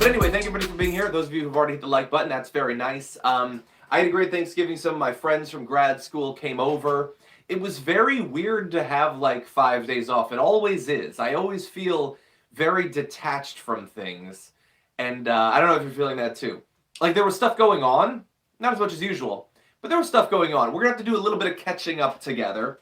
anyway, thank you everybody for being here. Those of you who've already hit the like button, that's very nice. I had a great Thanksgiving. Some of my friends from grad school came over. It was very weird to have like 5 days off. It always is. I always feel very detached from things. And I don't know if you're feeling that too. Like there was stuff going on, not as much as usual, but there was stuff going on. We're going to have to do a little bit of catching up together.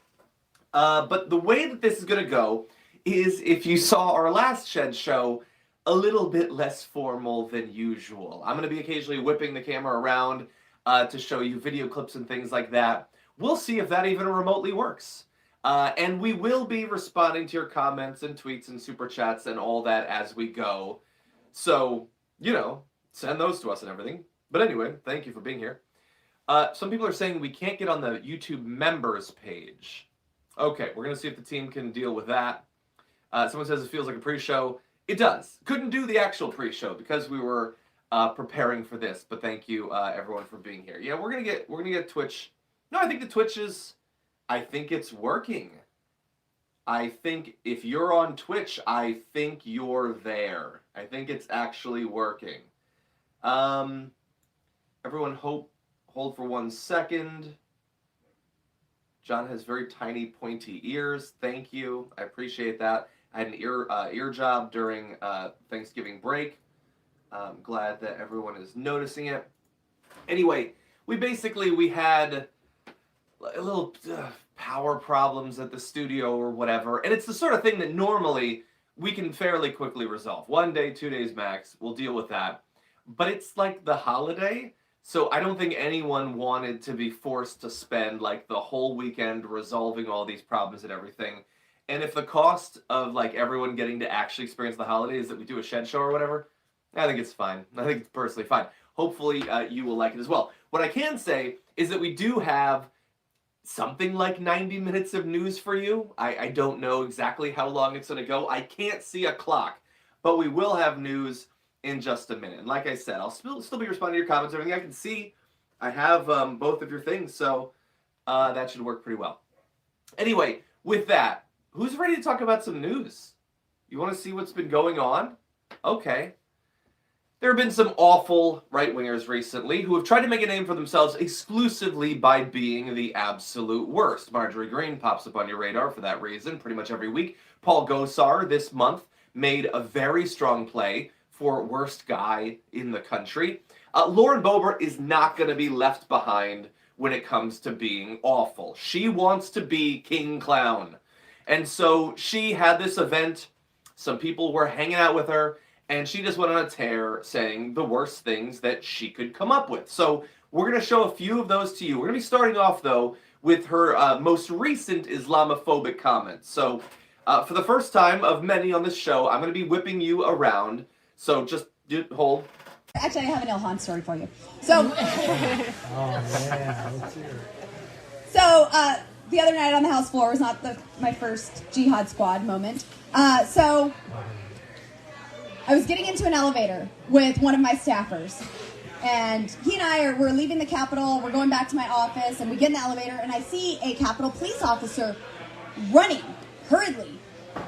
But the way that this is going to go is, if you saw our last Shed show, a little bit less formal than usual. I'm going to be occasionally whipping the camera around to show you video clips and things like that. We'll see if that even remotely works. And we will be responding to your comments and tweets and super chats and all that as we go. So, you know, send those to us and everything. But anyway, thank you for being here. Some people are saying we can't get on the YouTube members page. Okay, we're going to see if the team can deal with that. Someone says it feels like a pre-show. It does. Couldn't do the actual pre-show because we were preparing for this. But thank you, everyone, for being here. Yeah, we're gonna get Twitch. No, I think the Twitch is. I think it's working. I think if you're on Twitch, I think you're there. I think it's actually working. Everyone, hold for 1 second. John has very tiny, pointy ears. Thank you. I appreciate that. I had an ear job during Thanksgiving break. I'm glad that everyone is noticing it. Anyway, we had a little power problems at the studio or whatever, and it's the sort of thing that normally we can fairly quickly resolve. 1 day, 2 days max, we'll deal with that. But it's like the holiday, so I don't think anyone wanted to be forced to spend like the whole weekend resolving all these problems and everything. And if the cost of like everyone getting to actually experience the holiday is that we do a Shed show or whatever, I think it's fine. I think it's personally fine. Hopefully you will like it as well. What I can say is that we do have something like 90 minutes of news for you. I don't know exactly how long it's going to go. I can't see a clock, but we will have news in just a minute. And like I said, I'll still be responding to your comments, everything I can see. I have both of your things, so that should work pretty well. Anyway, with that, who's ready to talk about some news? You want to see what's been going on? Okay. There have been some awful right-wingers recently who have tried to make a name for themselves exclusively by being the absolute worst. Marjorie Greene pops up on your radar for that reason pretty much every week. Paul Gosar this month made a very strong play for worst guy in the country. Lauren Boebert is not going to be left behind when it comes to being awful. She wants to be King Clown. And so she had this event, some people were hanging out with her, and she just went on a tear saying the worst things that she could come up with. So we're going to show a few of those to you. We're going to be starting off, though, with her most recent Islamaphobic comments. So for the first time of many on this show, I'm going to be whipping you around. So just hold. Actually, I have an Ilhan story for you. So, the other night on the House floor was not my first Jihad Squad moment. So I was getting into an elevator with one of my staffers, and he and I we're leaving the Capitol. We're going back to my office, and we get in the elevator, and I see a Capitol police officer running hurriedly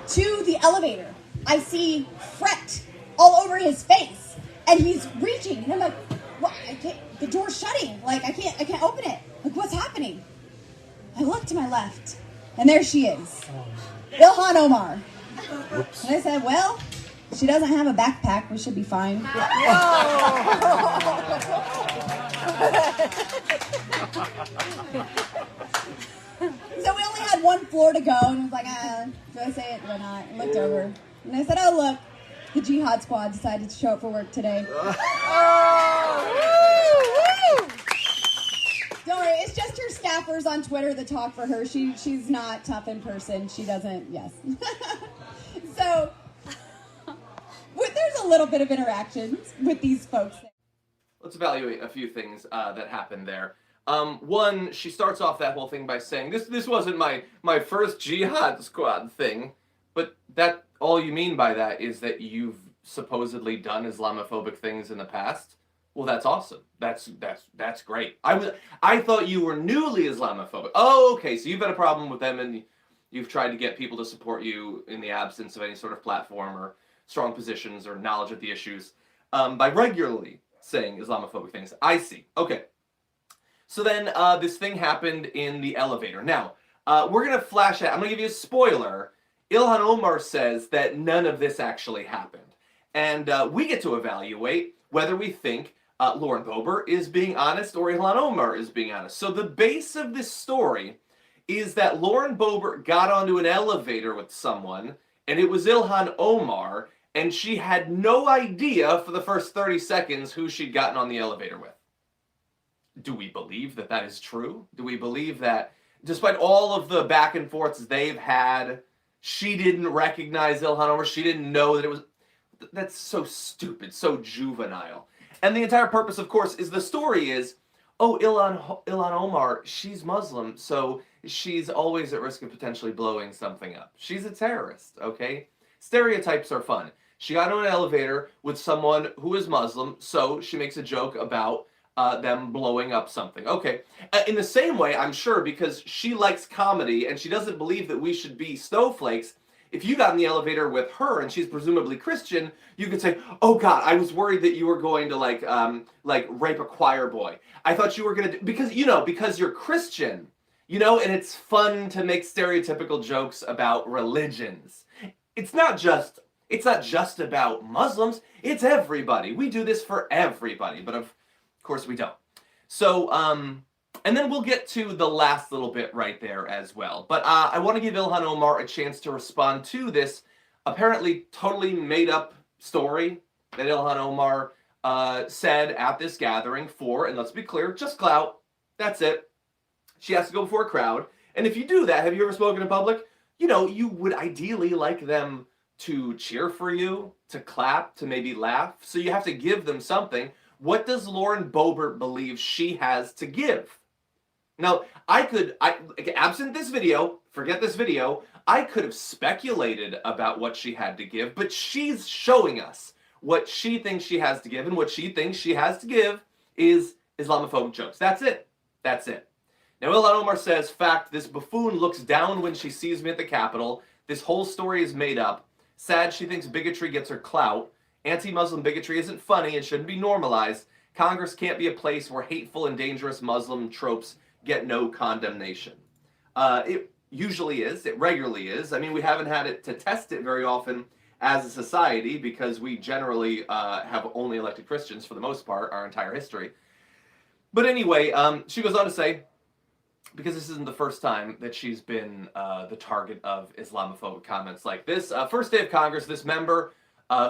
to the elevator. I see fret all over his face, and he's reaching, and I'm like, "What? I can't. The door's shutting. Like I can't open it. Like what's happening?" I look to my left, and there she is, Ilhan Omar. Oops. And I said, "Well, she doesn't have a backpack. We should be fine." So we only had one floor to go, and I was like, do I say it? Do I not? I looked over, and I said, "Oh, look, the Jihad Squad decided to show up for work today." Don't worry, it's just her staffers on Twitter that talk for her. She's not tough in person. She doesn't, yes. So, there's a little bit of interactions with these folks. Let's evaluate a few things that happened there. One, she starts off that whole thing by saying, this wasn't my first Jihad Squad thing, but that all you mean by that is that you've supposedly done Islamophobic things in the past? Well, that's awesome. That's great. I thought you were newly Islamophobic. Oh, okay, so you've had a problem with them and you've tried to get people to support you in the absence of any sort of platform or strong positions or knowledge of the issues. by regularly saying Islamophobic things. I see. Okay. So then this thing happened in the elevator. Now, we're going to flash out. I'm going to give you a spoiler. Ilhan Omar says that none of this actually happened. And we get to evaluate whether we think Lauren Boebert is being honest or Ilhan Omar is being honest. So the base of this story is that Lauren Boebert got onto an elevator with someone, and it was Ilhan Omar, and she had no idea for the first 30 seconds who she'd gotten on the elevator with. Do we believe that that is true? Do we believe that despite all of the back and forths they've had, she didn't recognize Ilhan Omar, she didn't know that it was... That's so stupid, so juvenile. And the entire purpose, of course, is the story is, oh, Ilhan Omar, she's Muslim, so she's always at risk of potentially blowing something up. She's a terrorist, okay? Stereotypes are fun. She got on an elevator with someone who is Muslim, so she makes a joke about them blowing up something. Okay, in the same way, I'm sure, because she likes comedy and she doesn't believe that we should be snowflakes, if you got in the elevator with her and she's presumably Christian, you could say, oh God, I was worried that you were going to like rape a choir boy. I thought you were going to, because you're Christian, and it's fun to make stereotypical jokes about religions. It's not just about Muslims, it's everybody. We do this for everybody, but of course we don't. So, and then we'll get to the last little bit right there as well. But I want to give Ilhan Omar a chance to respond to this apparently totally made up story that Ilhan Omar said at this gathering for, and let's be clear, just clout. That's it. She has to go before a crowd. And if you do that, have you ever spoken in public? You would ideally like them to cheer for you, to clap, to maybe laugh. So you have to give them something. What does Lauren Boebert believe she has to give? Now, absent this video, forget this video, I could have speculated about what she had to give, but she's showing us what she thinks she has to give, and what she thinks she has to give is Islamophobic jokes. That's it. That's it. Now, Ilhan Omar says, fact, this buffoon looks down when she sees me at the Capitol. This whole story is made up. Sad she thinks bigotry gets her clout. Anti-Muslim bigotry isn't funny and shouldn't be normalized. Congress can't be a place where hateful and dangerous Muslim tropes get no condemnation. It usually is. It regularly is. I mean, we haven't had it to test it very often as a society because we generally have only elected Christians for the most part, our entire history. But anyway, she goes on to say, because this isn't the first time that she's been the target of Islamophobic comments like this. First day of Congress, this member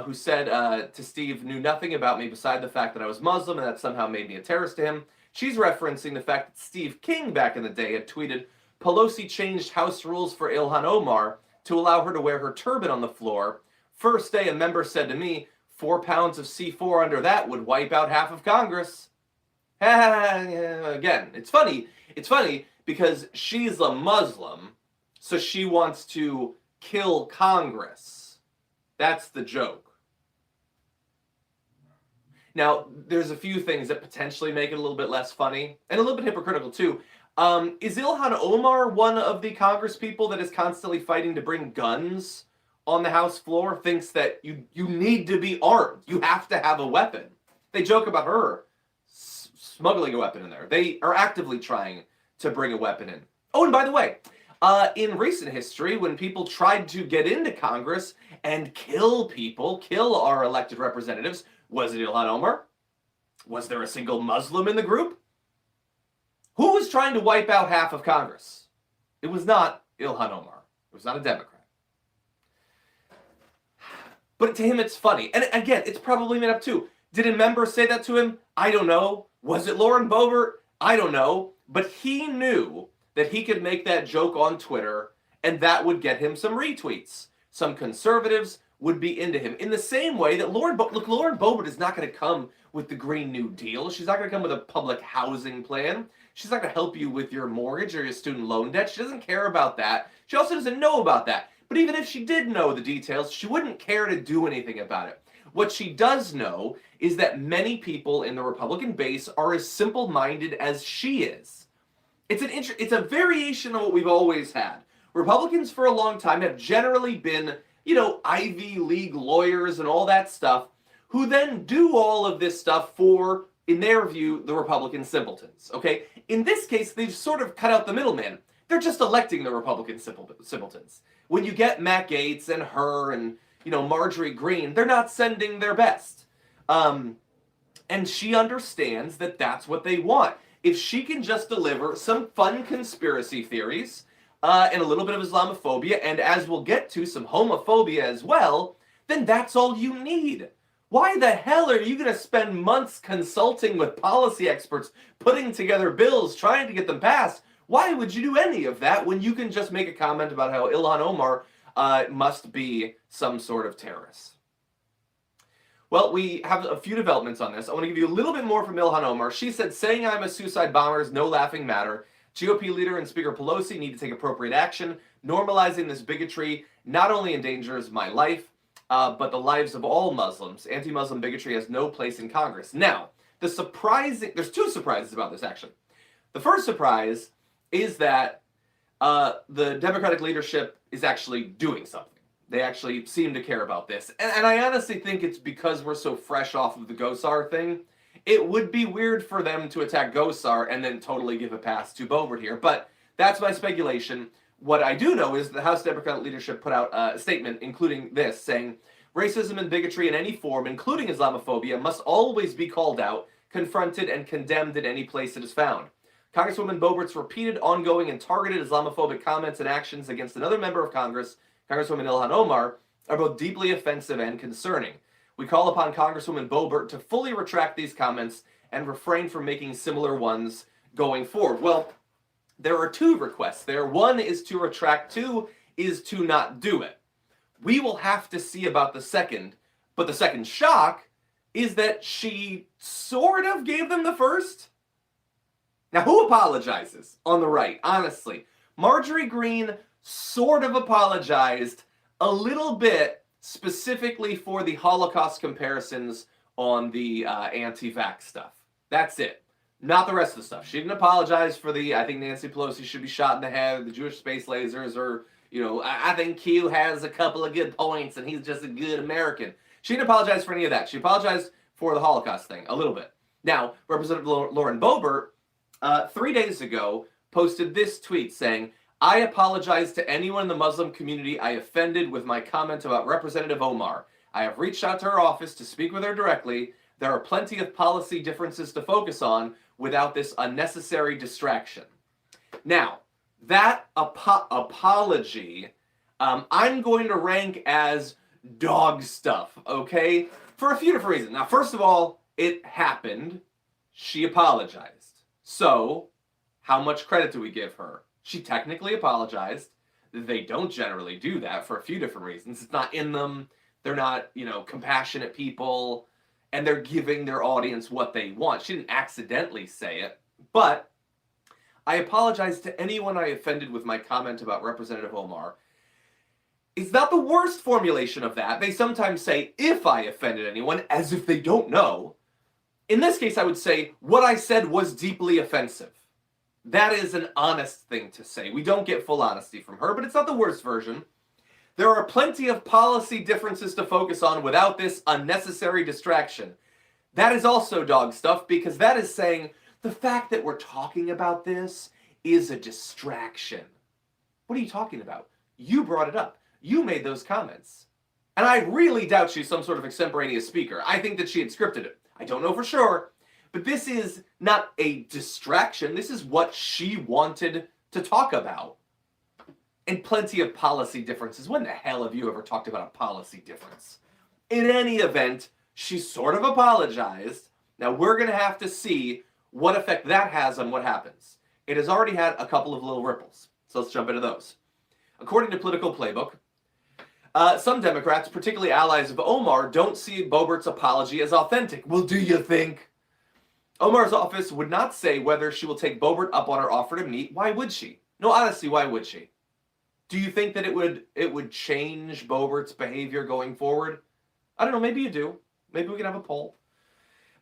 who said to Steve knew nothing about me beside the fact that I was Muslim and that somehow made me a terrorist to him. She's referencing the fact that Steve King back in the day had tweeted, Pelosi changed House rules for Ilhan Omar to allow her to wear her turban on the floor. First day, a member said to me, 4 pounds of C4 under that would wipe out half of Congress. Again, it's funny. It's funny because she's a Muslim, so she wants to kill Congress. That's the joke. Now, there's a few things that potentially make it a little bit less funny, and a little bit hypocritical too. Is Ilhan Omar one of the Congress people that is constantly fighting to bring guns on the House floor, thinks that you need to be armed, you have to have a weapon? They joke about her smuggling a weapon in there. They are actively trying to bring a weapon in. Oh, and by the way, in recent history, when people tried to get into Congress and kill our elected representatives, was it Ilhan Omar? Was there a single Muslim in the group? Who was trying to wipe out half of Congress? It was not Ilhan Omar. It was not a Democrat. But to him, it's funny. And again, it's probably made up too. Did a member say that to him? I don't know. Was it Lauren Boebert? I don't know. But he knew that he could make that joke on Twitter and that would get him some retweets. Some conservatives would be into him. In the same way that Lauren Boebert is not going to come with the Green New Deal. She's not going to come with a public housing plan. She's not going to help you with your mortgage or your student loan debt. She doesn't care about that. She also doesn't know about that. But even if she did know the details, she wouldn't care to do anything about it. What she does know is that many people in the Republican base are as simple-minded as she is. It's a variation of what we've always had. Republicans for a long time have generally been, Ivy League lawyers and all that stuff who then do all of this stuff for, in their view, the Republican simpletons, okay? In this case, they've sort of cut out the middleman. They're just electing the Republican simpletons. When you get Matt Gaetz and her and, Marjorie Greene, they're not sending their best. And she understands that that's what they want. If she can just deliver some fun conspiracy theories and a little bit of Islamophobia, and as we'll get to, some homophobia as well, then that's all you need. Why the hell are you going to spend months consulting with policy experts, putting together bills, trying to get them passed? Why would you do any of that when you can just make a comment about how Ilhan Omar must be some sort of terrorist? Well, we have a few developments on this. I want to give you a little bit more from Ilhan Omar. She said, saying I'm a suicide bomber is no laughing matter. GOP leader and Speaker Pelosi need to take appropriate action. Normalizing this bigotry not only endangers my life, but the lives of all Muslims. Anti-Muslim bigotry has no place in Congress. Now, there's two surprises about this, actually. The first surprise is that the Democratic leadership is actually doing something. They actually seem to care about this. And I honestly think it's because we're so fresh off of the Gosar thing. It would be weird for them to attack Gosar and then totally give a pass to Boebert here. But that's my speculation. What I do know is the House Democratic leadership put out a statement, including this, saying, racism and bigotry in any form, including Islamophobia, must always be called out, confronted, and condemned in any place it is found. Congresswoman Boebert's repeated, ongoing, and targeted Islamophobic comments and actions against another member of Congress, Congresswoman Ilhan Omar, are both deeply offensive and concerning. We call upon Congresswoman Boebert to fully retract these comments and refrain from making similar ones going forward. Well, there are two requests there. One is to retract, two is to not do it. We will have to see about the second, but the second shock is that she sort of gave them the first. Now, who apologizes on the right, honestly? Marjorie Greene sort of apologized a little bit specifically for the Holocaust comparisons on the anti-vax stuff. That's it. Not the rest of the stuff. She didn't apologize for I think Nancy Pelosi should be shot in the head, the Jewish space lasers, or, I think Q has a couple of good points and he's just a good American. She didn't apologize for any of that. She apologized for the Holocaust thing, a little bit. Now, Representative Lauren Boebert, 3 days ago, posted this tweet saying, I apologize to anyone in the Muslim community I offended with my comment about Representative Omar. I have reached out to her office to speak with her directly. There are plenty of policy differences to focus on without this unnecessary distraction. Now, that apology, I'm going to rank as dog stuff, okay? For a few different reasons. Now, first of all, it happened. She apologized. So, how much credit do we give her? She technically apologized. They don't generally do that for a few different reasons. It's not in them. They're not, compassionate people. And they're giving their audience what they want. She didn't accidentally say it. But I apologize to anyone I offended with my comment about Representative Omar. It's not the worst formulation of that. They sometimes say, if I offended anyone, as if they don't know. In this case, I would say, what I said was deeply offensive. That is an honest thing to say. We don't get full honesty from her, but it's not the worst version. There are plenty of policy differences to focus on without this unnecessary distraction. That is also dog stuff, because that is saying the fact that we're talking about this is a distraction. What are you talking about? You brought it up. You made those comments. And I really doubt she's some sort of extemporaneous speaker. I think that she had scripted it. I don't know for sure. But this is not a distraction. This is what she wanted to talk about. And plenty of policy differences. When the hell have you ever talked about a policy difference? In any event, she sort of apologized. Now we're going to have to see what effect that has on what happens. It has already had a couple of little ripples. So let's jump into those. According to Political Playbook, some Democrats, particularly allies of Omar, don't see Boebert's apology as authentic. Well, do you think? Omar's office would not say whether she will take Boebert up on her offer to meet. Why would she? No, honestly, why would she? Do you think that it would change Boebert's behavior going forward? I don't know, maybe you do. Maybe we can have a poll.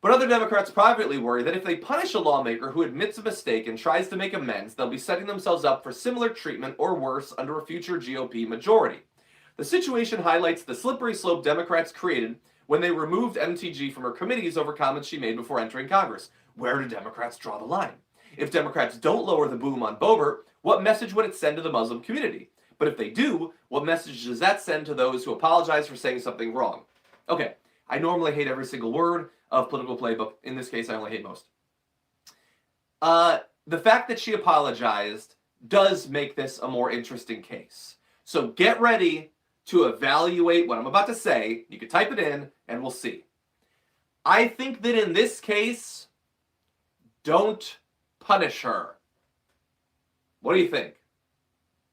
But other Democrats privately worry that if they punish a lawmaker who admits a mistake and tries to make amends, they'll be setting themselves up for similar treatment or worse under a future GOP majority. The situation highlights the slippery slope Democrats created when they removed MTG from her committees over comments she made before entering Congress. Where do Democrats draw the line? If Democrats don't lower the boom on Boebert, what message would it send to the Muslim community? But if they do, what message does that send to those who apologize for saying something wrong? Okay, I normally hate every single word of political play, but in this case I only hate most. The fact that she apologized does make this a more interesting case. So get ready to evaluate what I'm about to say. You can type it in and we'll see. I think that in this case, don't punish her. What do you think?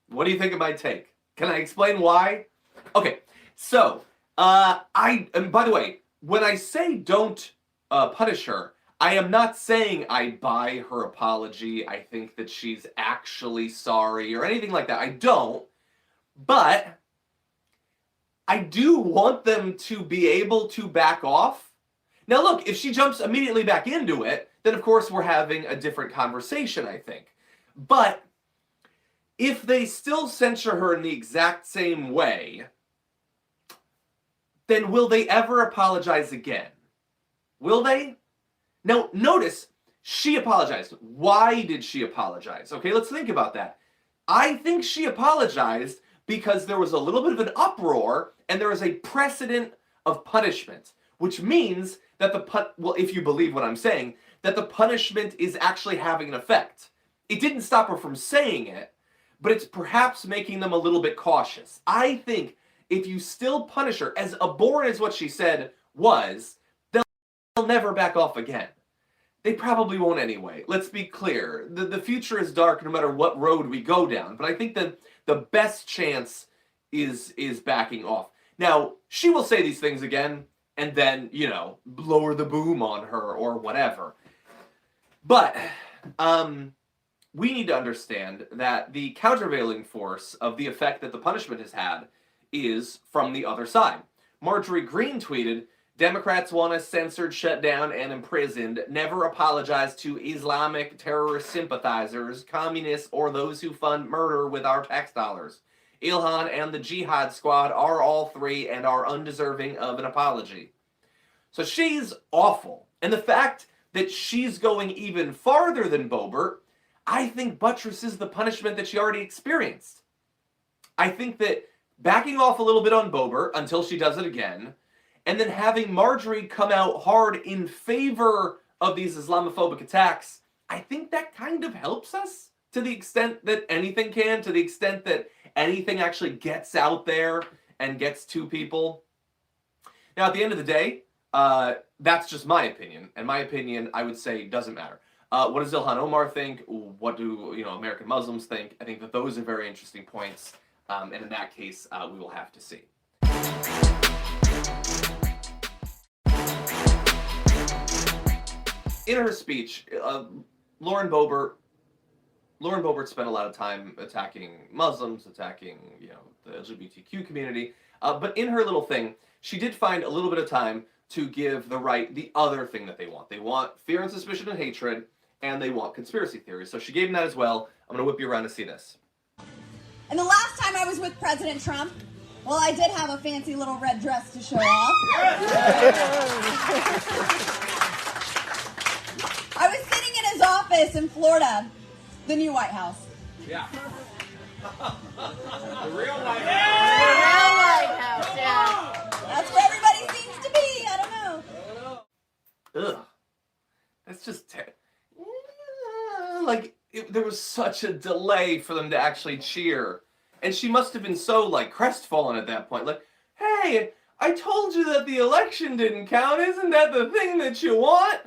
What do you think of my take? Can I explain why? Okay, so, and by the way, when I say don't punish her, I am not saying I buy her apology. I think that she's actually sorry or anything like that. I don't. But I do want them to be able to back off. Now look, if she jumps immediately back into it, then of course we're having a different conversation, I think. But if they still censure her in the exact same way, then will they ever apologize again? Will they? Now, notice, she apologized. Why did she apologize? Okay, let's think about that. I think she apologized because there was a little bit of an uproar and there is a precedent of punishment, which means that well, if you believe what I'm saying, that the punishment is actually having an effect. It didn't stop her from saying it, but it's perhaps making them a little bit cautious. I think if you still punish her, as abhorrent as what she said was, they'll never back off again. They probably won't anyway. Let's be clear. The future is dark no matter what road we go down. But I think that the best chance is backing off. Now, she will say these things again and then, you know, lower the boom on her or whatever. But we need to understand that the countervailing force of the effect that the punishment has had is from the other side. Marjorie Greene tweeted, Democrats want us censored, shut down, and imprisoned. Never apologize to Islamic terrorist sympathizers, communists, or those who fund murder with our tax dollars. Ilhan and the Jihad Squad are all three and are undeserving of an apology. So she's awful. And the fact that she's going even farther than Boebert, I think buttresses the punishment that she already experienced. I think that backing off a little bit on Boebert until she does it again, and then having Marjorie come out hard in favor of these Islamophobic attacks, I think that kind of helps us to the extent that anything can, to the extent that anything actually gets out there and gets to people. Now, at the end of the day, that's just my opinion. And my opinion, I would say, doesn't matter. What does Ilhan Omar think? What do American Muslims think? I think that those are very interesting points. And in that case, we will have to see. In her speech, Lauren Boebert spent a lot of time attacking Muslims, attacking the LGBTQ community. But in her little thing, she did find a little bit of time to give the right the other thing that they want. They want fear and suspicion and hatred, and they want conspiracy theories. So she gave them that as well. I'm going to whip you around to see this. And the last time I was with President Trump, well, I did have a fancy little red dress to show off. I was sitting in his office in Florida, the new White House. Yeah. The real White House. Yeah. The real White House, yeah. That's where everybody seems to be. I don't know. Ugh. That's just there was such a delay for them to actually cheer. And she must have been so, crestfallen at that point. Like, hey, I told you that the election didn't count. Isn't that the thing that you want?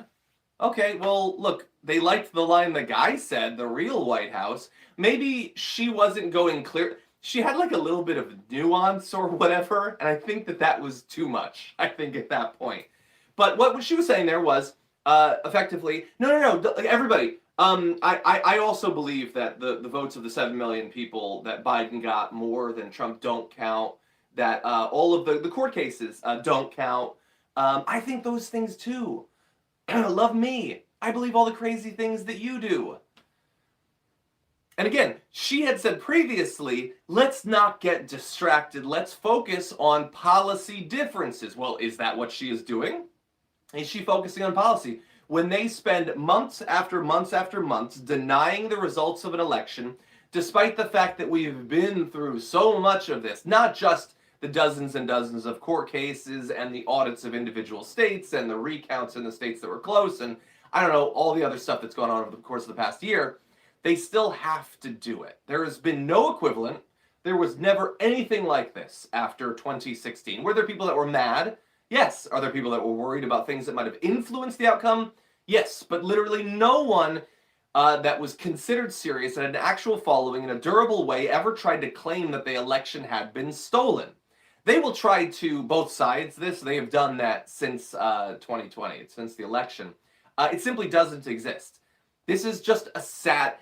Okay, well, look, they liked the line the guy said, the real White House. Maybe she wasn't going clear. She had, a little bit of nuance or whatever, and I think that was too much, I think, at that point. But what she was saying there was, effectively, no, everybody, I also believe that the votes of the 7 million people that Biden got more than Trump don't count, that all of the court cases don't count. I think those things too. Love me. I believe all the crazy things that you do. And again, she had said previously, let's not get distracted. Let's focus on policy differences. Well, is that what she is doing? Is she focusing on policy? When they spend months after months after months denying the results of an election, despite the fact that we've been through so much of this, not just the dozens and dozens of court cases and the audits of individual states and the recounts in the states that were close and I don't know, all the other stuff that's gone on over the course of the past year, they still have to do it. There has been no equivalent. There was never anything like this after 2016. Were there people that were mad? Yes. Are there people that were worried about things that might have influenced the outcome? Yes. But literally no one that was considered serious and had an actual following in a durable way ever tried to claim that the election had been stolen. They will try to, both sides, they have done that since 2020, since the election. It simply doesn't exist. This is just a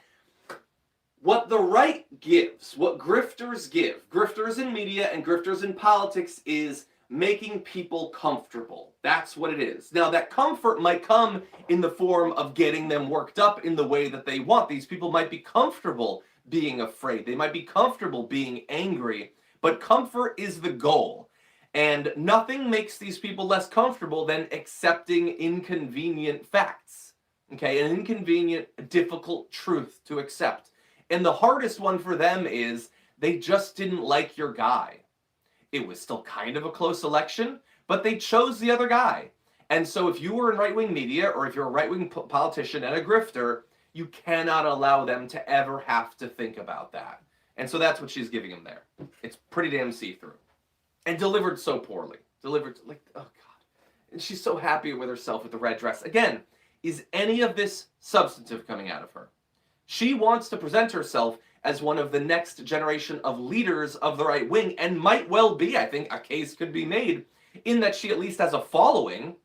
what the right gives, what grifters give, grifters in media and grifters in politics, is making people comfortable. That's what it is. Now, that comfort might come in the form of getting them worked up in the way that they want. These people might be comfortable being afraid. They might be comfortable being angry, but comfort is the goal. And nothing makes these people less comfortable than accepting inconvenient facts. Okay, an inconvenient, difficult truth to accept. And the hardest one for them is they just didn't like your guy. It was still kind of a close election, but they chose the other guy. And so if you were in right-wing media or if you're a right-wing politician and a grifter, you cannot allow them to ever have to think about that. And so that's what she's giving them there. It's pretty damn see-through. And delivered so poorly. Delivered, like, oh God. And she's so happy with herself with the red dress. Again, is any of this substantive coming out of her? She wants to present herself as one of the next generation of leaders of the right wing, and might well be, I think, a case could be made, in that she at least has a following.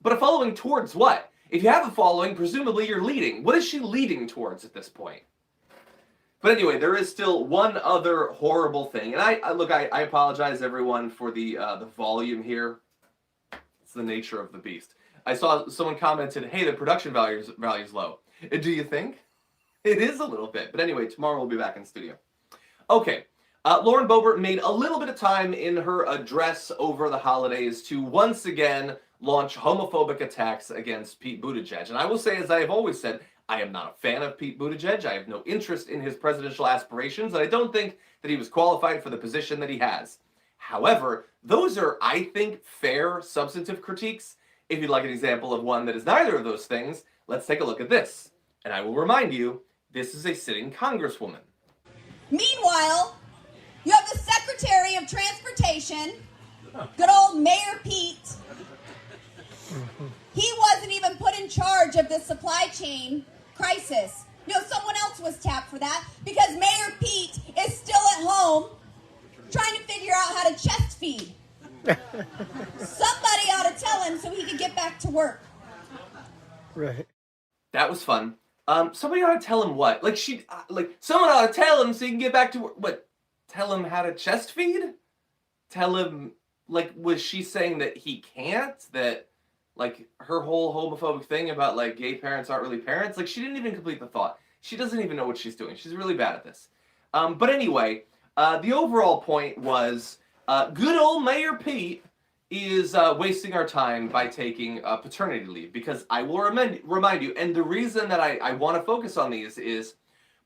But a following towards what? If you have a following, presumably you're leading. What is she leading towards at this point? But anyway, there is still one other horrible thing. And I apologize, everyone, for the volume here. It's the nature of the beast. I saw someone commented, hey, the production value's low. Do you think? It is a little bit. But anyway, tomorrow we'll be back in studio. Okay. Lauren Boebert made a little bit of time in her address over the holidays to once again launch homophobic attacks against Pete Buttigieg. And I will say, as I have always said, I am not a fan of Pete Buttigieg. I have no interest in his presidential aspirations, and I don't think that he was qualified for the position that he has. However, those are, I think, fair, substantive critiques. If you'd like an example of one that is neither of those things, let's take a look at this. And I will remind you, this is a sitting congresswoman. Meanwhile, you have the Secretary of Transportation, good old Mayor Pete. He wasn't even put in charge of the supply chain crisis. No, someone else was tapped for that because Mayor Pete is still at home trying to figure out how to chest feed. Somebody ought to tell him so he could get back to work. Right. That was fun. Somebody ought to tell him what? Someone ought to tell him so he can get back to work. What? Tell him how to chest feed? Tell him, was she saying that he can't? That, her whole homophobic thing about, gay parents aren't really parents? She didn't even complete the thought. She doesn't even know what she's doing. She's really bad at this. But anyway, the overall point was, good old Mayor Pete is wasting our time by taking paternity leave, because I will remind you, and the reason that I want to focus on these is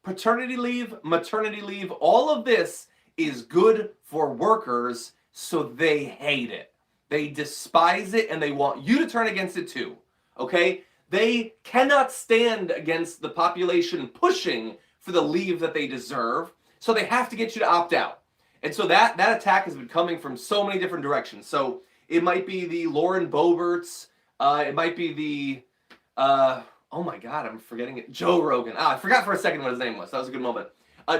paternity leave, maternity leave, all of this is good for workers, so they hate it. They despise it, and they want you to turn against it too, okay? They cannot stand against the population pushing for the leave that they deserve, so they have to get you to opt out. And so that attack has been coming from so many different directions. So it might be the Lauren Boeberts. It might be the, oh my God, I'm forgetting it. Joe Rogan. I forgot for a second what his name was. That was a good moment.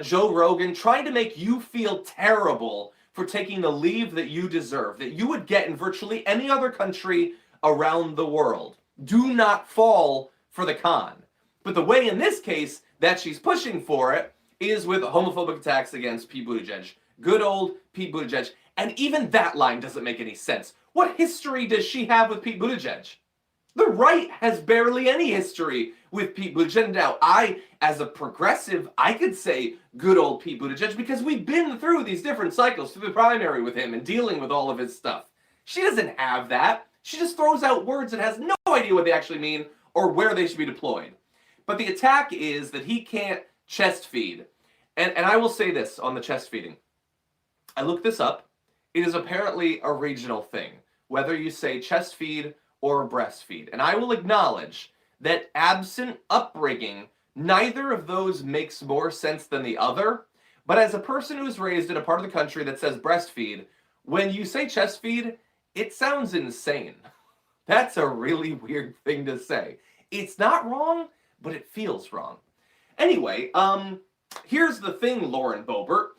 Joe Rogan trying to make you feel terrible for taking the leave that you deserve, that you would get in virtually any other country around the world. Do not fall for the con. But the way in this case that she's pushing for it is with homophobic attacks against Pete Buttigieg. Good old Pete Buttigieg. And even that line doesn't make any sense. What history does she have with Pete Buttigieg? The right has barely any history with Pete Buttigieg. Now, I, as a progressive, I could say good old Pete Buttigieg because we've been through these different cycles through the primary with him and dealing with all of his stuff. She doesn't have that. She just throws out words and has no idea what they actually mean or where they should be deployed. But the attack is that he can't chest feed. And I will say this on the chest feeding. I looked this up. It is apparently a regional thing, whether you say chest feed or breastfeed. And I will acknowledge that absent upbringing, neither of those makes more sense than the other. But as a person who's raised in a part of the country that says breastfeed, when you say chest feed, it sounds insane. That's a really weird thing to say. It's not wrong, but it feels wrong. Anyway, here's the thing, Lauren Boebert.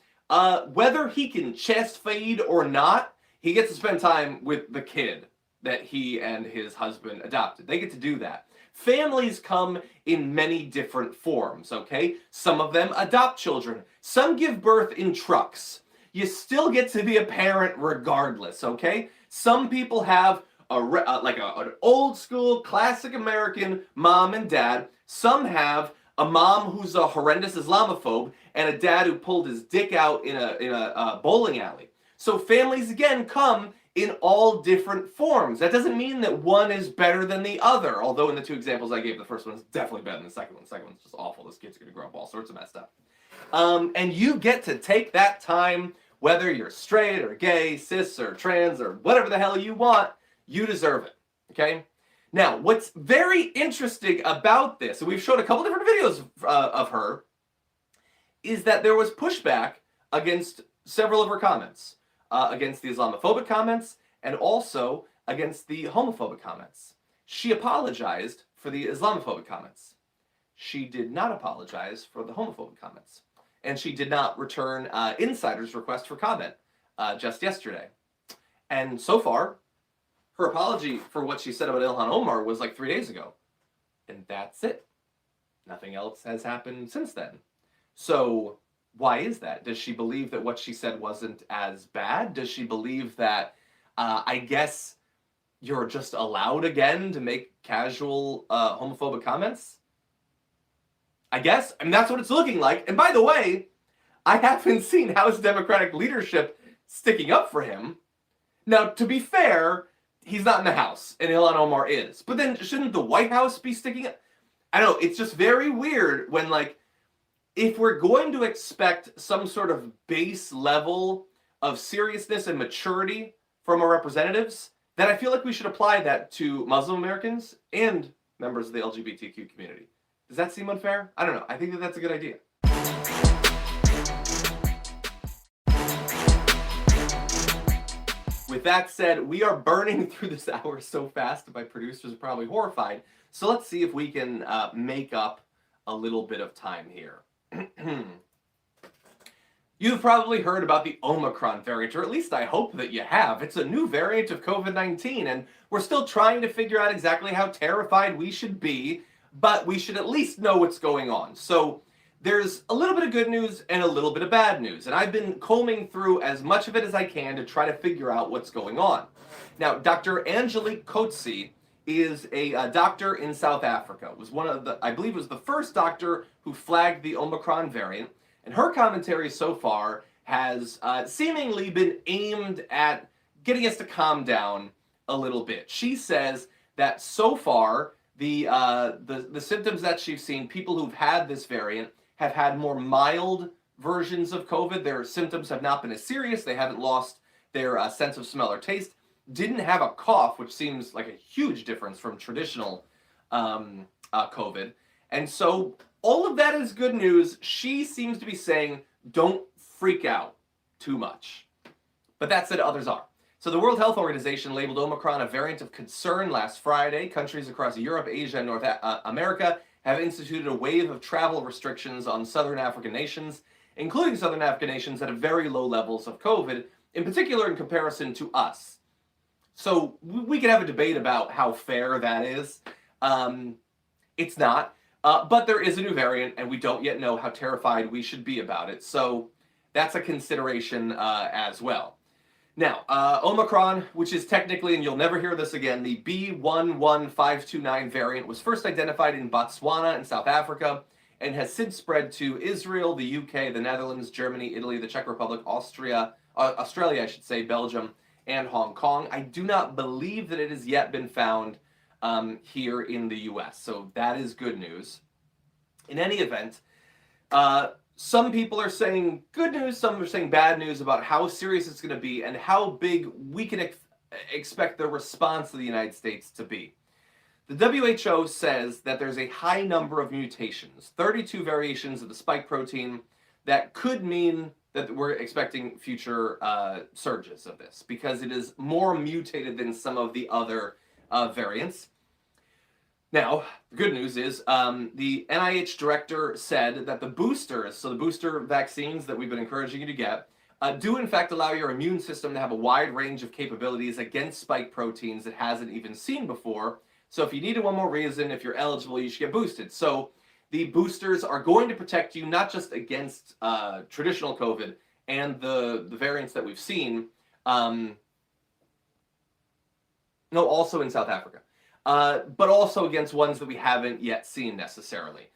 Whether he can chest feed or not, he gets to spend time with the kid that he and his husband adopted. They get to do that. Families come in many different forms, okay? Some of them adopt children. Some give birth in trucks. You still get to be a parent regardless, okay? Some people have an old school, classic American mom and dad. Some have a mom who's a horrendous Islamaphobe and a dad who pulled his dick out in a bowling alley. So families, again, come in all different forms. That doesn't mean that one is better than the other, although in the two examples I gave, the first one is definitely better than the second one. The second one's just awful. This kid's going to grow up all sorts of messed up. And you get to take that time, whether you're straight or gay, cis or trans or whatever the hell you want, you deserve it, okay? Now, what's very interesting about this, and we've showed a couple different videos of her, is that there was pushback against several of her comments, against the Islamophobic comments and also against the homophobic comments. She apologized for the Islamophobic comments. She did not apologize for the homophobic comments. And she did not return Insider's request for comment just yesterday. And so far, her apology for what she said about Ilhan Omar was like 3 days ago. And that's it. Nothing else has happened since then. So why is that? Does she believe that what she said wasn't as bad? Does she believe that, I guess, you're just allowed again to make casual homophobic comments? I guess. I mean, that's what it's looking like. And by the way, I haven't seen House Democratic leadership sticking up for him. Now, to be fair, he's not in the House, and Ilhan Omar is. But then shouldn't the White House be sticking up? I don't know. It's just very weird when, like, if we're going to expect some sort of base level of seriousness and maturity from our representatives, then I feel like we should apply that to Muslim Americans and members of the LGBTQ community. Does that seem unfair? I don't know. I think that that's a good idea. With that said, we are burning through this hour so fast that my producers are probably horrified. So let's see if we can make up a little bit of time here. You've probably heard about the Omicron variant, or at least I hope that you have. It's a new variant of COVID-19, and we're still trying to figure out exactly how terrified we should be, but we should at least know what's going on. So there's a little bit of good news and a little bit of bad news, and I've been combing through as much of it as I can to try to figure out what's going on. Now, Dr. Angelique Coetzee is a doctor in South Africa. Was one of the, I believe, was the first doctor who flagged the Omicron variant, and her commentary so far has seemingly been aimed at getting us to calm down a little bit. She says that so far the symptoms that she's seen, people who've had this variant have had more mild versions of COVID. Their symptoms have not been as serious. They haven't lost their sense of smell or taste. Didn't have a cough, which seems like a huge difference from traditional COVID. And so all of that is good news. She seems to be saying, don't freak out too much. But that said, others are. So the World Health Organization labeled Omicron a variant of concern last Friday. Countries across Europe, Asia, and North America have instituted a wave of travel restrictions on southern African nations, including southern African nations that have very low levels of COVID, in particular in comparison to us. So we can have a debate about how fair that is. It's not. But there is a new variant, and we don't yet know how terrified we should be about it. So that's a consideration as well. Now, Omicron, which is technically, and you'll never hear this again, the B11529 variant was first identified in Botswana and South Africa and has since spread to Israel, the UK, the Netherlands, Germany, Italy, the Czech Republic, Australia, I should say, Belgium, and Hong Kong. I do not believe that it has yet been found here in the US, so that is good news. In any event, some people are saying good news, some are saying bad news about how serious it's going to be and how big we can expect the response of the United States to be. The WHO says that there's a high number of mutations, 32 variations of the spike protein, that could mean that we're expecting future surges of this because it is more mutated than some of the other variants. Now, the good news is the NIH director said that the boosters, so the booster vaccines that we've been encouraging you to get, do in fact allow your immune system to have a wide range of capabilities against spike proteins it hasn't even seen before. So if you needed one more reason, if you're eligible, you should get boosted. So the boosters are going to protect you not just against traditional COVID and the variants that we've seen, also in South Africa. But also against ones that we haven't yet seen necessarily.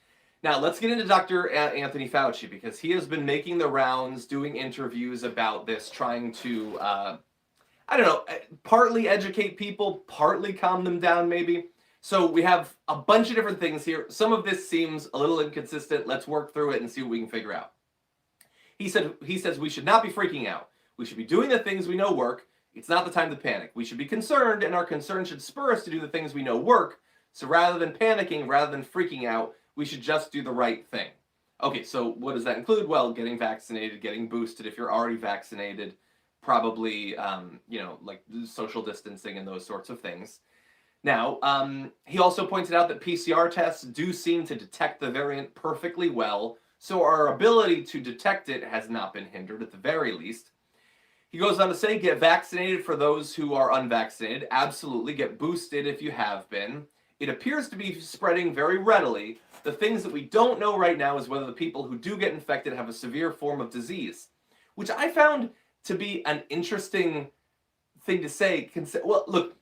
Now, let's get into Dr. Anthony Fauci, because he has been making the rounds, doing interviews about this, trying to, partly educate people, partly calm them down, maybe. So we have a bunch of different things here. Some of this seems a little inconsistent. Let's work through it and see what we can figure out. He says we should not be freaking out. We should be doing the things we know work. It's not the time to panic. We should be concerned, and our concern should spur us to do the things we know work. So rather than panicking, rather than freaking out, we should just do the right thing. Okay, so what does that include? Well, getting vaccinated, getting boosted if you're already vaccinated, probably, like social distancing and those sorts of things. Now, he also pointed out that PCR tests do seem to detect the variant perfectly well, so our ability to detect it has not been hindered at the very least. He goes on to say, get vaccinated for those who are unvaccinated. Absolutely, get boosted if you have been. It appears to be spreading very readily. The things that we don't know right now is whether the people who do get infected have a severe form of disease, which I found to be an interesting thing to say. Well, look,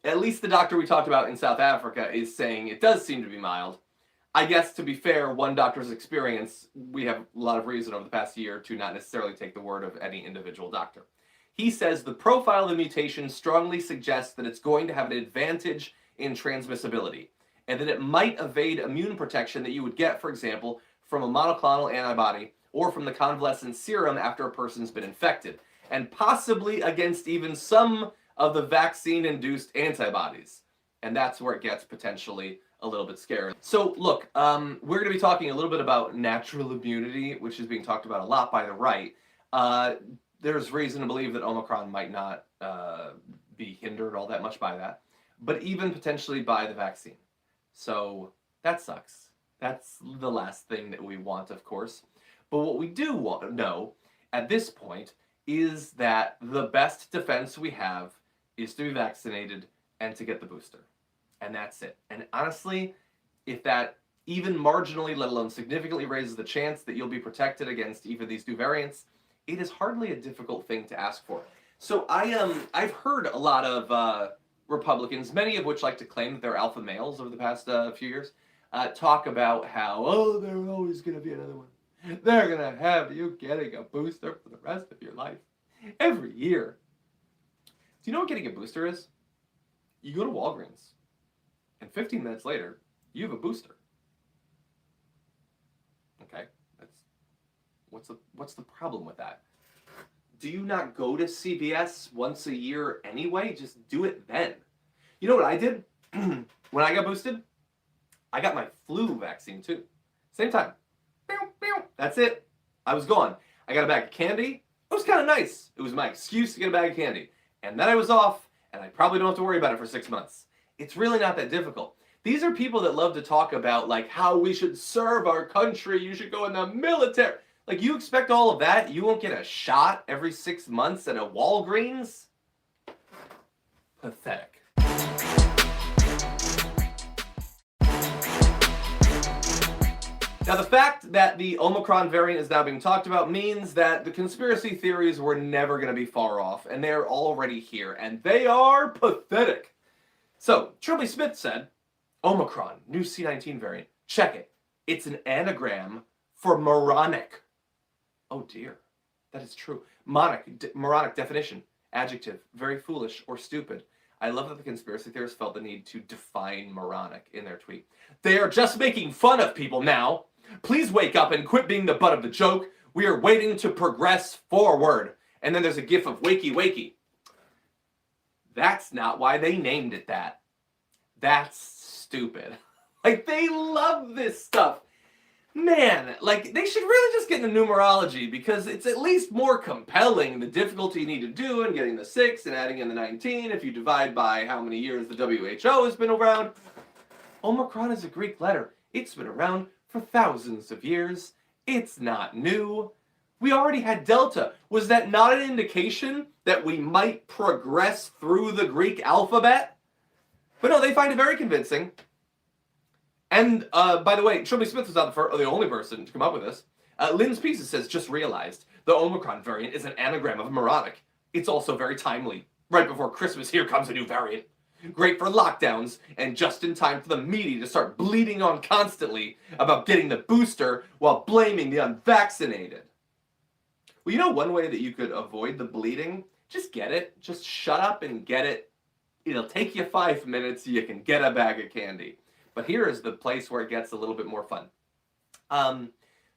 at least the doctor we talked about in South Africa is saying it does seem to be mild. I guess, to be fair, one doctor's experience, we have a lot of reason over the past year to not necessarily take the word of any individual doctor. He says the profile of the mutation strongly suggests that it's going to have an advantage in transmissibility, and that it might evade immune protection that you would get, for example, from a monoclonal antibody or from the convalescent serum after a person's been infected, and possibly against even some of the vaccine-induced antibodies. And that's where it gets potentially a little bit scary. So look, we're going to be talking a little bit about natural immunity, which is being talked about a lot by the right. There's reason to believe that Omicron might not be hindered all that much by that, but even potentially by the vaccine. So that sucks. That's the last thing that we want, of course. But what we do want to know at this point is that the best defense we have is to be vaccinated and to get the booster. And that's it. And honestly, if that even marginally, let alone significantly, raises the chance that you'll be protected against even these new variants, it is hardly a difficult thing to ask for. So I've heard a lot of Republicans, many of which like to claim that they're alpha males over the past few years, talk about how, there's always going to be another one. They're going to have you getting a booster for the rest of your life. Every year. Do you know what getting a booster is? You go to Walgreens, and 15 minutes later, you have a booster. Okay, what's the problem with that? Do you not go to CVS once a year anyway? Just do it then. You know what I did? When I got boosted, I got my flu vaccine too. Same time. That's it. I was gone. I got a bag of candy. It was kind of nice. It was my excuse to get a bag of candy. And then I was off, and I probably don't have to worry about it for 6 months. It's really not that difficult. These are people that love to talk about like how we should serve our country. You should go in the military. Like, you expect all of that? You won't get a shot every 6 months at a Walgreens? Pathetic. Now, the fact that the Omicron variant is now being talked about means that the conspiracy theories were never going to be far off, and they're already here, and they are pathetic. So, Trilby Smith said, Omicron, new C19 variant, check it. It's an anagram for moronic. Oh dear, that is true. Moronic definition, adjective, very foolish or stupid. I love that the conspiracy theorists felt the need to define moronic in their tweet. They are just making fun of people now. Please wake up and quit being the butt of the joke. We are waiting to progress forward. And then there's a gif of wakey wakey. That's not why they named it that. That's stupid. Like, they love this stuff. Man, like, they should really just get into numerology because it's at least more compelling, the difficulty you need to do in getting the 6 and adding in the 19 if you divide by how many years the WHO has been around. Omicron is a Greek letter. It's been around for thousands of years. It's not new. We already had Delta. Was that not an indication that we might progress through the Greek alphabet? But no, they find it very convincing. And, by the way, Trilby Smith was not the only person to come up with this. Lynn's Pieces says, just realized the Omicron variant is an anagram of moronic. It's also very timely. Right before Christmas, here comes a new variant. Great for lockdowns, and just in time for the media to start bleeding on constantly about getting the booster while blaming the unvaccinated. Well, you know one way that you could avoid the bleeding? Just get it. Just shut up and get it. It'll take you 5 minutes. You can get a bag of candy. But here is the place where it gets a little bit more fun.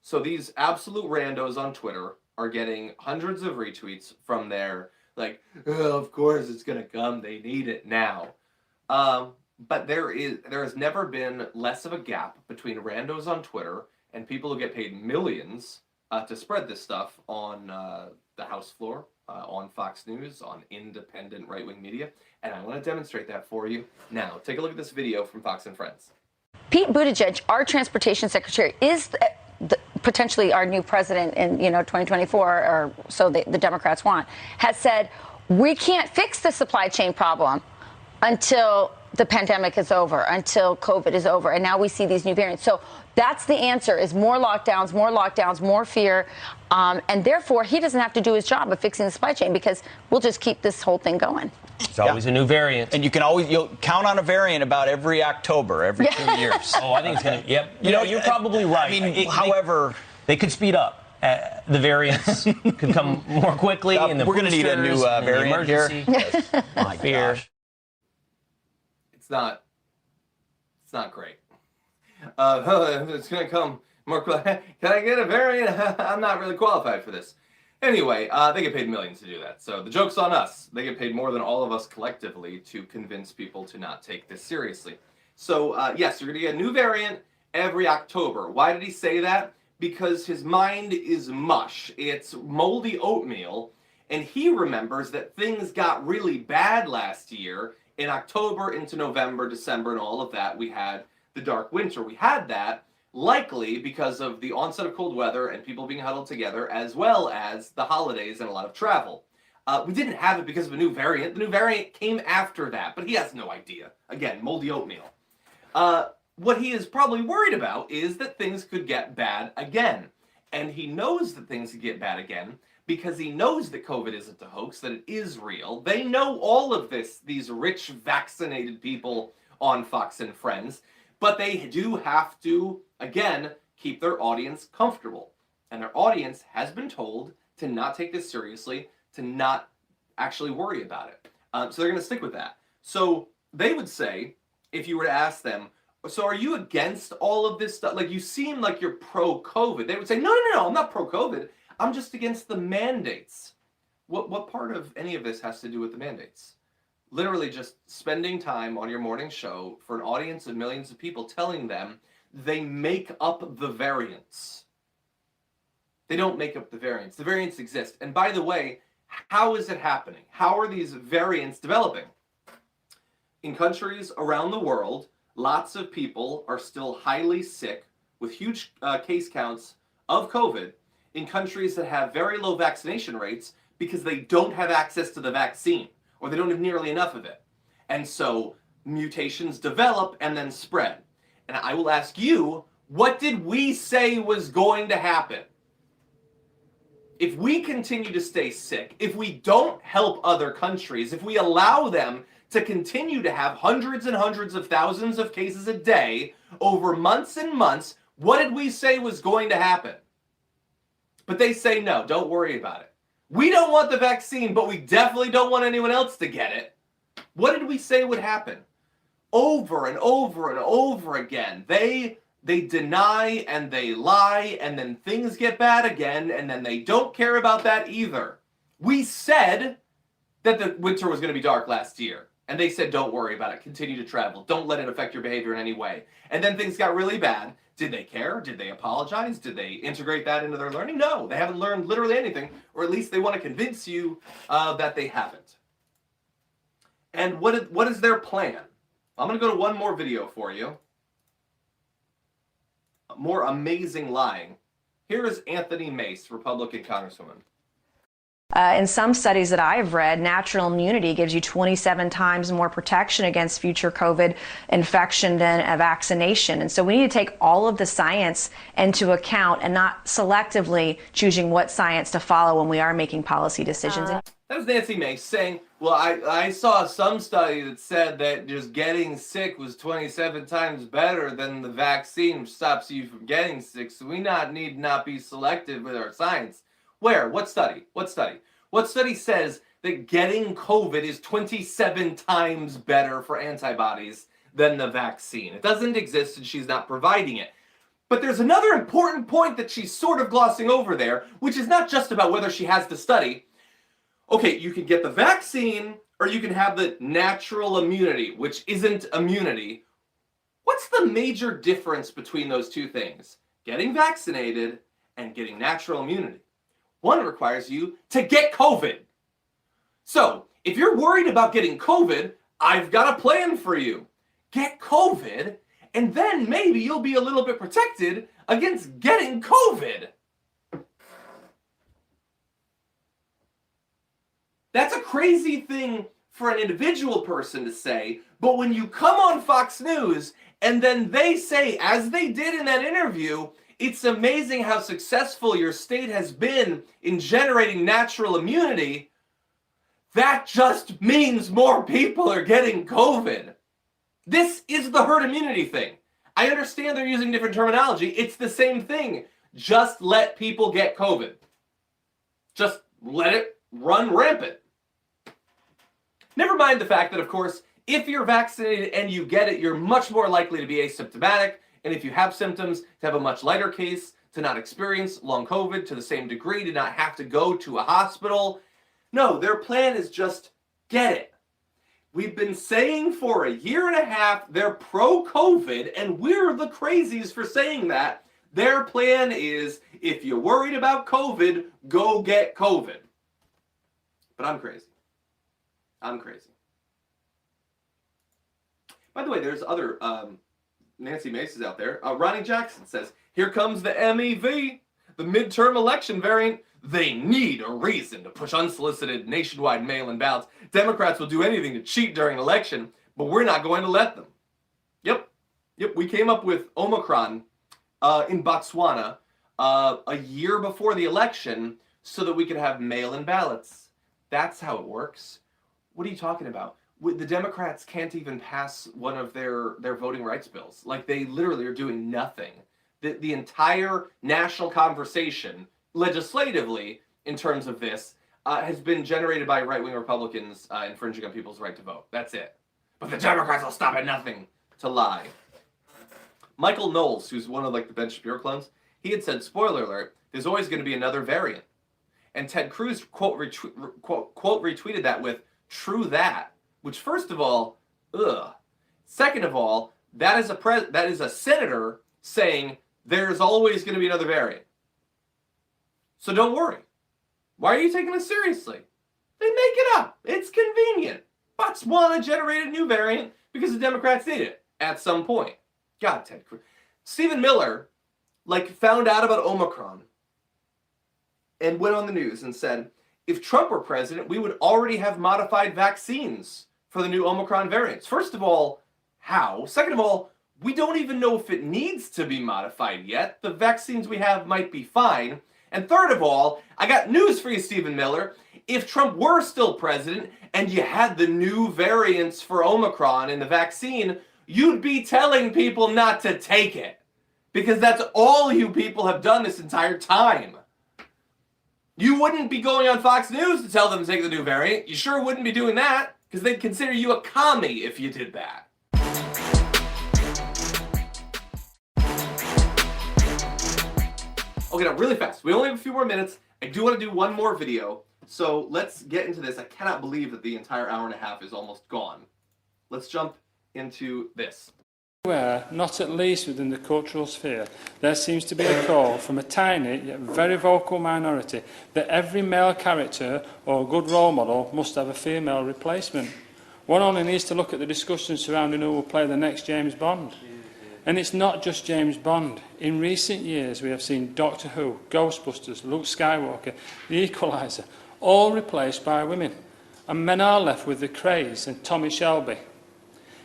So these absolute randos on Twitter are getting hundreds of retweets from their, like, oh, of course it's going to come. They need it now. But there has never been less of a gap between randos on Twitter and people who get paid millions to spread this stuff on the House floor, on Fox News, on independent right-wing media. And I want to demonstrate that for you now. Take a look at this video from Fox and Friends. Pete Buttigieg, our transportation secretary, is potentially our new president in 2024, or so the Democrats want, has said we can't fix the supply chain problem until the pandemic is over, until COVID is over. And now we see these new variants. So that's the answer, is more lockdowns, more fear. And therefore, he doesn't have to do his job of fixing the supply chain because we'll just keep this whole thing going. It's always a new variant. And you'll count on a variant about every October, every 2 years. Oh, I think it's going to, yep. You're probably right. I mean, however... They could speed up. The variants could come more quickly. We're going to need a new variant here. Yes. My gosh. It's not great. It's going to come more quickly. Can I get a variant? I'm not really qualified for this. Anyway, they get paid millions to do that. So the joke's on us. They get paid more than all of us collectively to convince people to not take this seriously. So, yes, you're going to get a new variant every October. Why did he say that? Because his mind is mush. It's moldy oatmeal. And he remembers that things got really bad last year. In October into November, December, and all of that, we had the dark winter. We had that likely because of the onset of cold weather and people being huddled together, as well as the holidays and a lot of travel. We didn't have it because of a new variant. The new variant came after that, but he has no idea. Again, moldy oatmeal. What he is probably worried about is that things could get bad again. And he knows that things could get bad again because he knows that COVID isn't a hoax, that it is real. They know all of this, these rich, vaccinated people on Fox and Friends, but they do have to, again, keep their audience comfortable. And their audience has been told to not take this seriously, to not actually worry about it. So they're going to stick with that. So they would say, if you were to ask them, so are you against all of this stuff? Like, you seem like you're pro-COVID. They would say, no, I'm not pro-COVID. I'm just against the mandates. What part of any of this has to do with the mandates? Literally just spending time on your morning show for an audience of millions of people telling them they make up the variants. They don't make up the variants. The variants exist. And by the way, how is it happening? How are these variants developing? In countries around the world, lots of people are still highly sick with huge case counts of COVID in countries that have very low vaccination rates because they don't have access to the vaccine or they don't have nearly enough of it. And so mutations develop and then spread. And I will ask you, What did we say was going to happen? If we continue to stay sick, if we don't help other countries, if we allow them to continue to have hundreds and hundreds of thousands of cases a day over months and months, what did we say was going to happen? But they say no, don't worry about it. We don't want the vaccine, but we definitely don't want anyone else to get it. What did we say would happen? Over and over and over again, they deny and they lie, and then things get bad again, and then they don't care about that either. We said that the winter was going to be dark last year, and they said don't worry about it, continue to travel, don't let it affect your behavior in any way. And then things got really bad. Did they care? Did they apologize? Did they integrate that into their learning? No, they haven't learned literally anything, or at least they want to convince you that they haven't. And what is their plan? I'm going to go to one more video for you. More amazing lying. Here is Anthony Mace, Republican Congresswoman. In some studies that I've read, natural immunity gives you 27 times more protection against future COVID infection than a vaccination. And so we need to take all of the science into account and not selectively choosing what science to follow when we are making policy decisions. That was Nancy Mace saying, well, I saw some study that said that just getting sick was 27 times better than the vaccine, which stops you from getting sick, so we need not be selective with our science. Where? What study? What study? What study says that getting COVID is 27 times better for antibodies than the vaccine? It doesn't exist, and she's not providing it. But there's another important point that she's sort of glossing over there, which is not just about whether she has the study. Okay, you can get the vaccine, or you can have the natural immunity, which isn't immunity. What's the major difference between those two things? Getting vaccinated and getting natural immunity. One requires you to get COVID. So, if you're worried about getting COVID, I've got a plan for you. Get COVID, and then maybe you'll be a little bit protected against getting COVID. That's a crazy thing for an individual person to say, but when you come on Fox News and then they say, as they did in that interview, it's amazing how successful your state has been in generating natural immunity, that just means more people are getting COVID. This is the herd immunity thing. I understand they're using different terminology. It's the same thing. Just let people get COVID. Just let it run rampant. Never mind the fact that, of course, if you're vaccinated and you get it, you're much more likely to be asymptomatic, and if you have symptoms, to have a much lighter case, to not experience long COVID to the same degree, to not have to go to a hospital. No, their plan is just get it. We've been saying for a year and a half they're pro-COVID, and we're the crazies for saying that. Their plan is, if you're worried about COVID, go get COVID. But I'm crazy. I'm crazy. By the way, there's other Nancy Mace's out there. Ronnie Jackson says, here comes the MEV, the midterm election variant. They need a reason to push unsolicited nationwide mail-in ballots. Democrats will do anything to cheat during an election, but we're not going to let them. Yep, we came up with Omicron in Botswana a year before the election so that we could have mail-in ballots. That's how it works. What are you talking about? The Democrats can't even pass one of their voting rights bills. Like, they literally are doing nothing. The entire national conversation, legislatively, in terms of this, has been generated by right-wing Republicans infringing on people's right to vote. That's it. But the Democrats will stop at nothing to lie. Michael Knowles, who's one of the Ben Shapiro clones, he had said, spoiler alert, there's always going to be another variant. And Ted Cruz quote retweeted that with, true that, which first of all, ugh. Second of all, that is a senator saying there's always going to be another variant. So don't worry. Why are you taking this seriously? They make it up. It's convenient. Botswana generated a new variant because the Democrats need it at some point. God, Ted Cruz. Stephen Miller, found out about Omicron and went on the news and said, if Trump were president, we would already have modified vaccines for the new Omicron variants. First of all, how? Second of all, We don't even know if it needs to be modified yet. The vaccines we have might be fine. And third of all, I got news for you, Stephen Miller. If Trump were still president and you had the new variants for Omicron in the vaccine, you'd be telling people not to take it. Because that's all you people have done this entire time. You wouldn't be going on Fox News to tell them to take the new variant. You sure wouldn't be doing that, because they'd consider you a commie if you did that. Okay, now really fast. We only have a few more minutes. I do want to do one more video, so let's get into this. I cannot believe that the entire hour and a half is almost gone. Let's jump into this. Where, not at least within the cultural sphere, there seems to be a call from a tiny yet very vocal minority that every male character or good role model must have a female replacement. One only needs to look at the discussion surrounding who will play the next James Bond. And it's not just James Bond. In recent years, we have seen Doctor Who, Ghostbusters, Luke Skywalker, The Equalizer, all replaced by women. And men are left with the Craze and Tommy Shelby.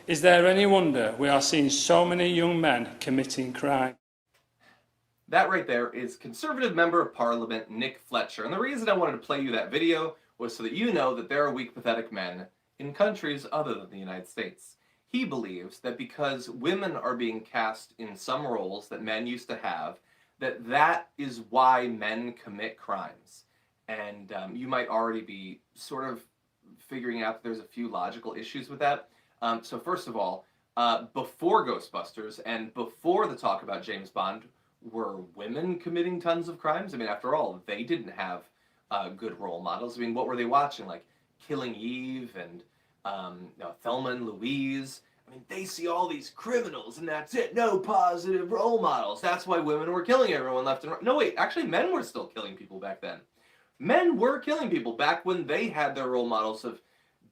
Is there any wonder we are seeing so many young men committing crime? That right there is Conservative Member of Parliament Nick Fletcher. And the reason I wanted to play you that video was so that you know that there are weak, pathetic men in countries other than the United States. He believes that because women are being cast in some roles that men used to have, that is why men commit crimes. And you might already be sort of figuring out that there's a few logical issues with that. So first of all, before Ghostbusters and before the talk about James Bond, were women committing tons of crimes? I mean, after all, they didn't have good role models. I mean, what were they watching? Like Killing Eve and Thelma and Louise. I mean, they see all these criminals and that's it. No positive role models. That's why women were killing everyone left and right. No, wait, actually men were still killing people back then. Men were killing people back when they had their role models of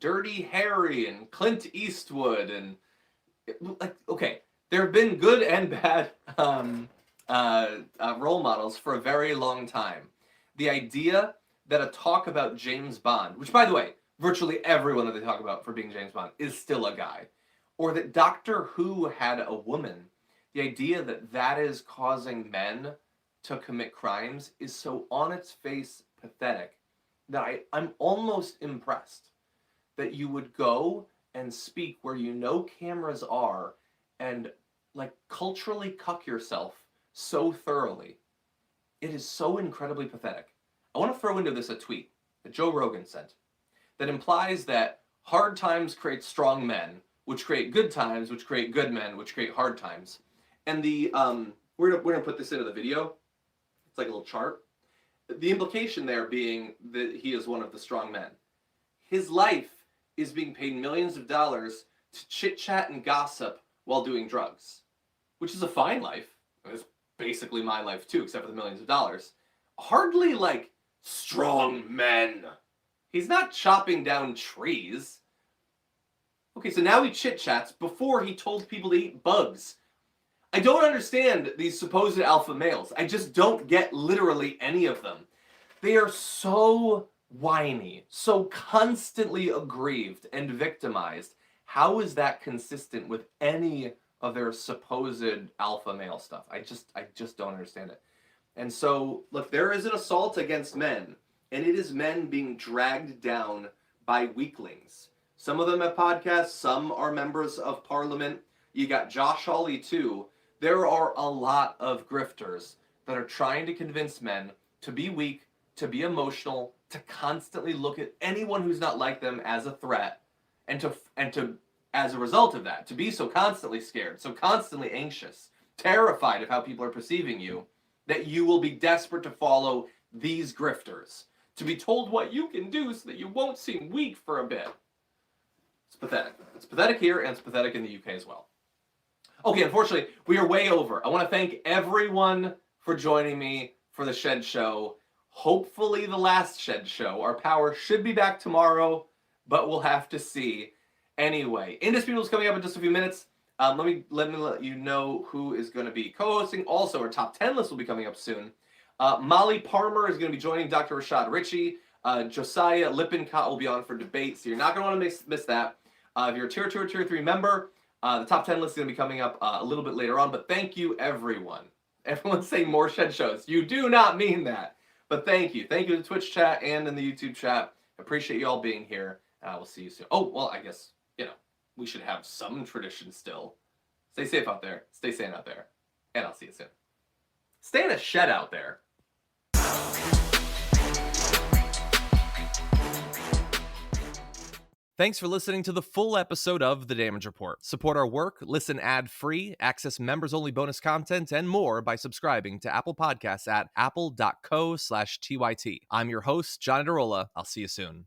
Dirty Harry and Clint Eastwood and, like, okay, there have been good and bad role models for a very long time. The idea that a talk about James Bond, which by the way, virtually everyone that they talk about for being James Bond is still a guy, or that Doctor Who had a woman, the idea that that is causing men to commit crimes is so on its face pathetic that I'm almost impressed that you would go and speak where you know cameras are and like culturally cuck yourself so thoroughly. It is so incredibly pathetic. I want to throw into this a tweet that Joe Rogan sent that implies that hard times create strong men, which create good times, which create good men, which create hard times. And the we're gonna put this into the video. It's like a little chart. The implication there being that he is one of the strong men. His life is being paid millions of dollars to chit-chat and gossip while doing drugs, which is a fine life. It's basically my life too, except for the millions of dollars. Hardly like strong men. He's not chopping down trees. Okay, so now he chit-chats before he told people to eat bugs. I don't understand these supposed alpha males. I just don't get literally any of them. They are so whiny, so constantly aggrieved and victimized. How is that consistent with any of their supposed alpha male stuff? I just don't understand it. And so, look, there is an assault against men, and it is men being dragged down by weaklings. Some of them have podcasts, some are members of parliament. You got Josh Hawley too. There are a lot of grifters that are trying to convince men to be weak, to be emotional, to constantly look at anyone who's not like them as a threat, and to as a result of that, to be so constantly scared, so constantly anxious, terrified of how people are perceiving you, that you will be desperate to follow these grifters, to be told what you can do so that you won't seem weak for a bit. It's pathetic. It's pathetic here, and it's pathetic in the UK as well. Okay, unfortunately, we are way over. I want to thank everyone for joining me for the Shed Show. Hopefully the last Shed Show. Our power should be back tomorrow, but we'll have to see. Anyway, Indisputable is coming up in just a few minutes. Let me let you know who is going to be co-hosting. Also, our top 10 list will be coming up soon. Molly Parmer is going to be joining Dr. Rashad Ritchie. Josiah Lippincott will be on for debate, so you're not going to want to miss that. If you're a Tier 2 or Tier 3 member, The top 10 list is going to be coming up a little bit later on, but thank you, everyone. Everyone's saying more Shed shows. You do not mean that, but thank you. Thank you to the Twitch chat and in the YouTube chat. Appreciate you all being here. We'll see you soon. Oh, well, I guess, we should have some tradition still. Stay safe out there. Stay sane out there. And I'll see you soon. Stay in a shed out there. Thanks for listening to the full episode of The Damage Report. Support our work, listen ad-free, access members-only bonus content, and more by subscribing to Apple Podcasts at apple.co/TYT. I'm your host, John Adarola. I'll see you soon.